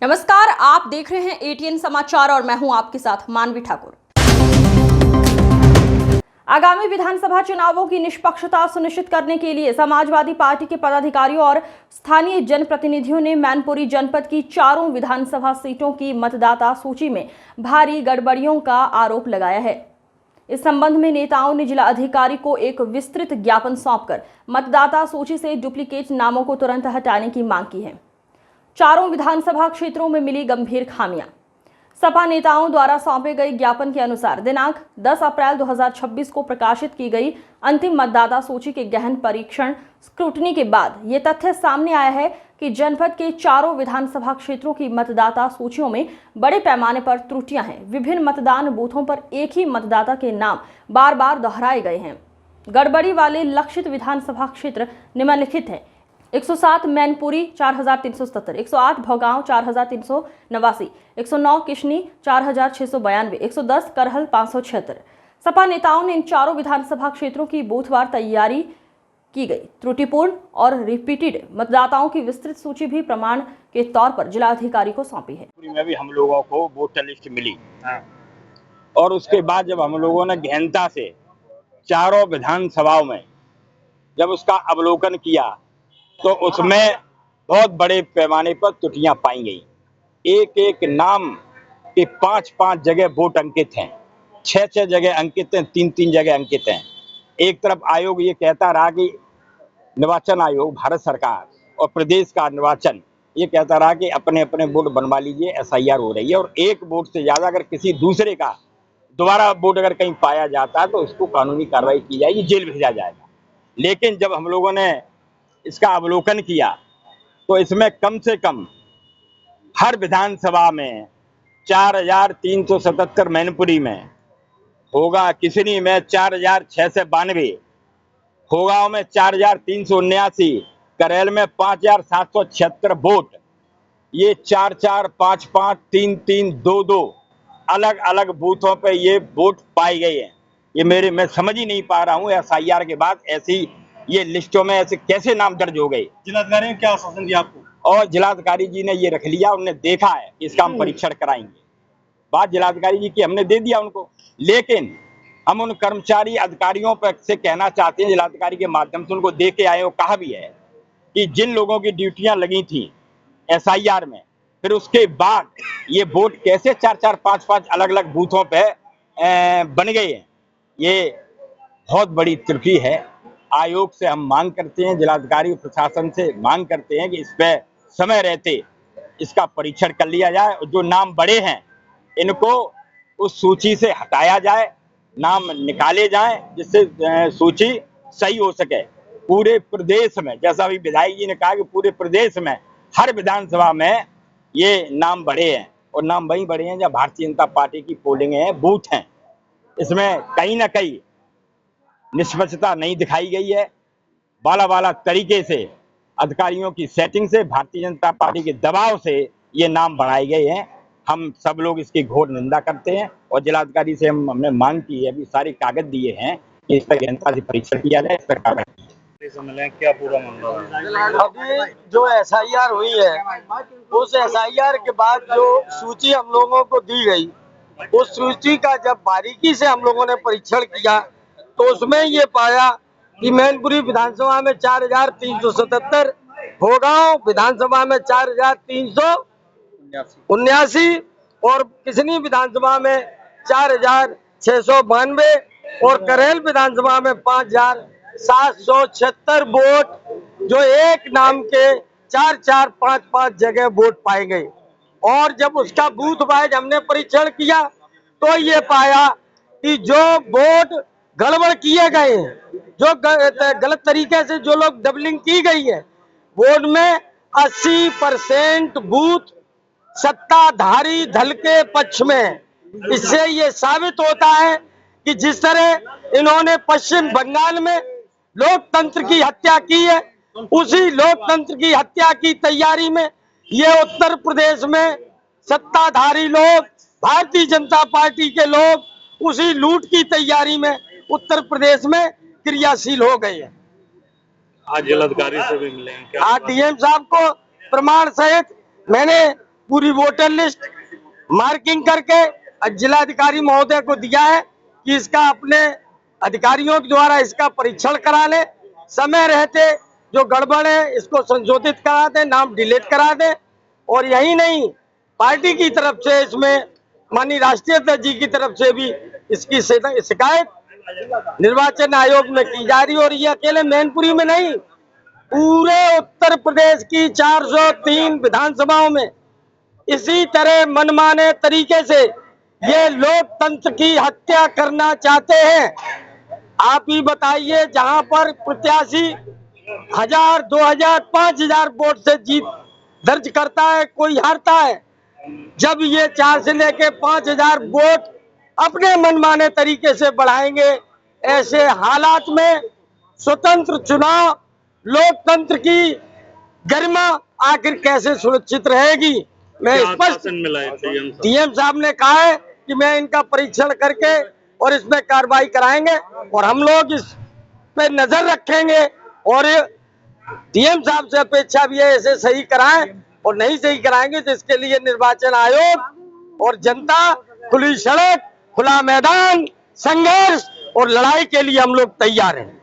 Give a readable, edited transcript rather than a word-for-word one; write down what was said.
नमस्कार, आप देख रहे हैं एटीएन समाचार और मैं हूं आपके साथ मानवी ठाकुर। आगामी विधानसभा चुनावों की निष्पक्षता सुनिश्चित करने के लिए समाजवादी पार्टी के पदाधिकारियों और स्थानीय जनप्रतिनिधियों ने मैनपुरी जनपद की चारों विधानसभा सीटों की मतदाता सूची में भारी गड़बड़ियों का आरोप लगाया है। इस संबंध में नेताओं ने जिला अधिकारी को एक विस्तृत ज्ञापन सौंपकर मतदाता सूची से डुप्लीकेट नामों को तुरंत हटाने की मांग की है। चारों विधानसभा क्षेत्रों में मिली गंभीर खामियां। सपा नेताओं द्वारा सौंपे गए ज्ञापन के अनुसार दिनांक 10 अप्रैल 2026 को प्रकाशित की गई अंतिम मतदाता सूची के गहन परीक्षण स्क्रूटनी के बाद ये तथ्य सामने आया है कि जनपद के चारों विधानसभा क्षेत्रों की मतदाता सूचियों में बड़े पैमाने पर त्रुटियां हैं। विभिन्न मतदान बूथों पर एक ही मतदाता के नाम बार बार दोहराए गए हैं। गड़बड़ी वाले लक्षित विधानसभा क्षेत्र निम्नलिखित हैं: 107 मैनपुरी 4377, 108 भोगांव 4389, 109 किशनी 4692, 110 करहल 576। सपा नेताओं ने इन चारों विधानसभा क्षेत्रों की बूथवार तैयारी की गई त्रुटिपूर्ण और रिपीटेड मतदाताओं की विस्तृत सूची भी प्रमाण के तौर पर जिलाधिकारी को सौंपी है। में भी हम लोगों को वोटर लिस्ट मिली और उसके बाद जब हम लोगों ने गहनता से चारों विधानसभाओं में जब उसका अवलोकन किया तो उसमें बहुत बड़े पैमाने पर त्रुटियां पाई गई। एक एक नाम के 5-5 जगह वोट अंकित हैं, 6-6 जगह अंकित हैं, 3-3 जगह अंकित हैं। एक तरफ आयोग ये कहता रहा कि निर्वाचन आयोग, भारत सरकार और प्रदेश का निर्वाचन ये कहता रहा कि अपने अपने वोट बनवा लीजिए, एसआईआर हो रही है और एक वोट से ज्यादा अगर किसी दूसरे का दोबारा वोट अगर कहीं पाया जाता है तो उसको कानूनी कार्रवाई की जाएगी, जेल भेजा जाएगा। लेकिन जब हम लोगों ने इसका अवलोकन किया तो इसमें कम से कम हर विधानसभा में 4377 मैनपुरी में होगा, किशनी में 4692, होगांव में 4379, करेल में 5776 वोट, ये 4-4, 5-5, 3-3, 2-2 अलग अलग बूथों पे ये वोट पाए गए हैं। ये मैं समझ ही नहीं पा रहा हूँ एसआईआर के बाद ऐसी ये लिस्टों में ऐसे कैसे नाम दर्ज हो गए। जिलाधिकारी ने क्या आश्वासन दिया आपको? और जिलाधिकारी जी ने ये रख लिया, उन्होंने देखा है कि इसका हम परीक्षण कराएंगे। बात जिलाधिकारी जी की हमने दे दिया उनको, लेकिन हम उन कर्मचारी अधिकारियों पर से कहना चाहते हैं, जिलाधिकारी के माध्यम से उनको दे के आए और कहा भी है कि जिन लोगों की ड्यूटियां लगी थी एसआईआर में, फिर उसके बाद ये वोट कैसे 4-4, 5-5 अलग अलग बूथों पे बन गए हैं, ये बहुत बड़ी त्रुटि है। आयोग से हम मांग करते हैं, जिलाधिकारी प्रशासन से मांग करते हैं कि इस पे समय रहते इसका परीक्षण कर लिया जाए और जो नाम बड़े हैं इनको उस सूची से हटाया जाए, नाम निकाले जाएं जिससे सूची सही हो सके। पूरे प्रदेश में, जैसा अभी विधायक जी ने कहा कि पूरे प्रदेश में हर विधानसभा में ये नाम बढ़े हैं और नाम वही बढ़े हैं जब भारतीय जनता पार्टी की पोलिंग है, बूथ हैं। इसमें कहीं ना कहीं निष्पक्षता नहीं दिखाई गई है। बाला तरीके से अधिकारियों की सेटिंग से, भारतीय जनता पार्टी के दबाव से ये नाम बढ़ाए गए हैं। हम सब लोग इसकी घोर निंदा करते हैं और जिलाधिकारी से हमने मांग की है, अभी सारे कागज दिए हैं कि इस पर गहनता से परीक्षण किया जाए, इस पर कार्रवाई। क्या पूरा मामला? अभी जो एसआईआर हुई है उस एसआईआर के बाद जो सूची हम लोगों को दी गई, उस सूची का जब बारीकी से हम लोगों ने परीक्षण किया तो उसमें ये पाया कि मैनपुरी विधानसभा में 4377, भोगांव विधानसभा में 4379 और किशनी विधानसभा में 4692 और करेल विधानसभा में 5776 वोट जो एक नाम के 4-4, 5-5 जगह वोट पाए गए। और जब उसका बूथ वाइज हमने परीक्षण किया तो ये पाया कि जो वोट गड़बड़ किए गए हैं, जो गलत तरीके से जो लोग डबलिंग की गई है, वोट में 80% बूथ सत्ताधारी दल के पक्ष में। इससे ये साबित होता है कि जिस तरह इन्होंने पश्चिम बंगाल में लोकतंत्र की हत्या की है, उसी लोकतंत्र की हत्या की तैयारी में ये उत्तर प्रदेश में सत्ताधारी लोग, भारतीय जनता पार्टी के लोग उसी लूट की तैयारी में उत्तर प्रदेश में क्रियाशील हो गए हैं। आज जिलाधिकारी से भी मिले हैं क्या? आज डीएम साहब को प्रमाण सहित मैंने पूरी वोटर लिस्ट मार्किंग करके जिलाधिकारी महोदय को दिया है कि इसका अपने अधिकारियों के द्वारा इसका परीक्षण करा ले, समय रहते जो गड़बड़ है इसको संशोधित करा दे, नाम डिलीट करा दे। और यही नहीं, पार्टी की तरफ से इसमें माननीय राष्ट्रीय अध्यक्ष जी की तरफ से भी इसकी शिकायत निर्वाचन आयोग में की जा रही। और ये अकेले मैनपुरी में नहीं, पूरे उत्तर प्रदेश की 403 विधानसभाओं में इसी तरह मनमाने तरीके से ये लोकतंत्र की हत्या करना चाहते हैं। आप ही बताइए, जहां पर प्रत्याशी 1000, 2000, 5000 वोट से जीत दर्ज करता है, कोई हारता है। जब ये 4 से लेके 5000 वोट अपने मनमाने तरीके से बढ़ाएंगे, ऐसे हालात में स्वतंत्र चुनाव, लोकतंत्र की गरिमा आखिर कैसे सुरक्षित रहेगी। मैं स्पष्ट डीएम साहब ने कहा है कि मैं इनका परीक्षण करके और इसमें कार्रवाई कराएंगे और हम लोग इस पे नजर रखेंगे। और डीएम साहब से अपेक्षा भी है इसे सही कराएं, और नहीं सही कराएंगे तो इसके लिए निर्वाचन आयोग और जनता खुली सड़क, खुला मैदान, संघर्ष और लड़ाई के लिए हम लोग तैयार हैं।